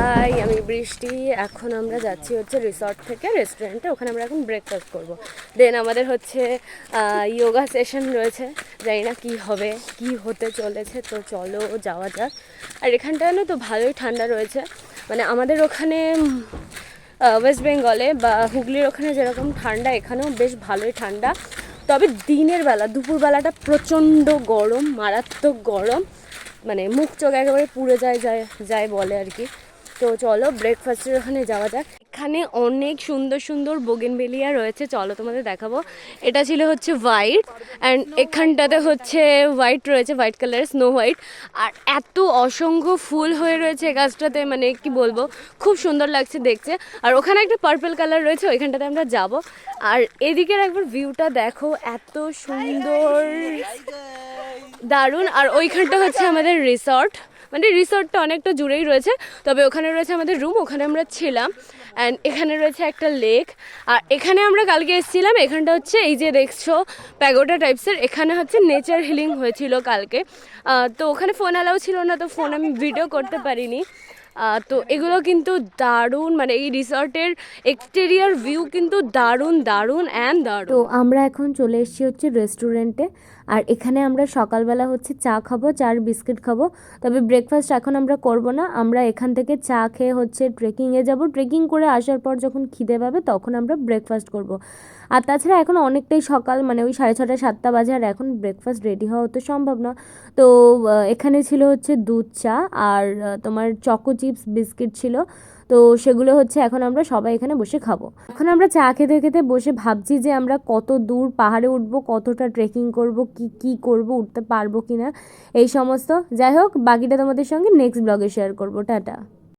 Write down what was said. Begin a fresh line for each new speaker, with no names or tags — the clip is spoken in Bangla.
হাই, আমি বৃষ্টি। এখন আমরা যাচ্ছি হচ্ছে রিসর্ট থেকে রেস্টুরেন্টে, ওখানে আমরা এখন ব্রেকফাস্ট করব। দেন আমাদের হচ্ছে যোগা সেশন রয়েছে, জানি না কী হবে, কী হতে চলেছে, তো চলো যাওয়া যাক। আর এখানটায় না তো ভালোই ঠান্ডা রয়েছে, মানে আমাদের ওখানে ওয়েস্ট বেঙ্গলে বা হুগলির ওখানে যেরকম ঠান্ডা, এখানেও বেশ ভালোই ঠান্ডা। তবে দিনের বেলা, দুপুরবেলাটা প্রচণ্ড গরম, মারাত্মক গরম, মানে মুখ চোখ একেবারে পুড়ে যায় বলে আর কি। তো চলো ব্রেকফাস্টের ওখানে যাওয়া যাক। এখানে অনেক সুন্দর সুন্দর বোগেনভেলিয়া রয়েছে, চলো তোমাদের দেখাবো। এটা ছিল হচ্ছে হোয়াইট, অ্যান্ড এখানটাতে হচ্ছে হোয়াইট রয়েছে, হোয়াইট কালারের, স্নো হোয়াইট। আর এত অসংখ্য ফুল হয়ে রয়েছে গাছটাতে, মানে কি বলবো, খুব সুন্দর লাগছে দেখতে। আর ওখানে একটা পার্পল কালার রয়েছে, ওইখানটাতে আমরা যাব। আর এদিকের একবার ভিউটা দেখো, এত সুন্দর, দারুণ। আর ওইখানটা হচ্ছে আমাদের রিসর্ট, মানে রিসর্টটা অনেকটা জুড়েই রয়েছে, তবে ওখানে রয়েছে আমাদের রুম, ওখানে আমরা ছিলাম। অ্যান্ড এখানে রয়েছে একটা লেক। আর এখানে আমরা কালকে এসেছিলাম, এখানটা হচ্ছে এই যে দেখছো প্যাগোডা টাইপসের, এখানে হচ্ছে নেচার হিলিং হয়েছিল কালকে। তো ওখানে ফোন অ্যালাউ ছিল না, তো ফোন আমি ভিডিও করতে পারিনি। তো এগুলো কিন্তু দারুণ, মানে এই রিসর্টের এক্সটেরিয়ার ভিউ কিন্তু দারুণ দারুণ অ্যান্ড দারুণ। তো আমরা এখন চলে এসেছি হচ্ছে রেস্টুরেন্টে। আর এখানে আমরা সকালবেলা হচ্ছে চা খাবো, চা আর বিস্কিট খাবো। তবে ব্রেকফাস্ট এখন আমরা করব না, আমরা এখান থেকে চা খেয়ে হচ্ছে ট্রেকিংয়ে যাব। ট্রেকিং করে আসার পর যখন খিদে পাবে তখন আমরা ব্রেকফাস্ট করব। আর তাছাড়া এখন অনেকটাই সকাল, মানে ওই 6:30 7টা বাজে, আর এখন ব্রেকফাস্ট রেডি হওয়া তো সম্ভব না। তো এখানে ছিল হচ্ছে দুধ চা আর তোমার চকো চিপস বিস্কিট ছিল। তো সেগুলো হচ্ছে এখন আমরা সবাই এখানে বসে খাবো। এখন আমরা চা খেতে খেতে বসে ভাবছি যে আমরা কত দূর পাহাড়ে উঠবো, কতটা ট্রেকিং করব, কি করব, উঠতে পারবো কি না, এই সমস্ত। যাই হোক, বাকিটা তোমাদের সঙ্গে নেক্সট ব্লগে শেয়ার করবো। টাটা।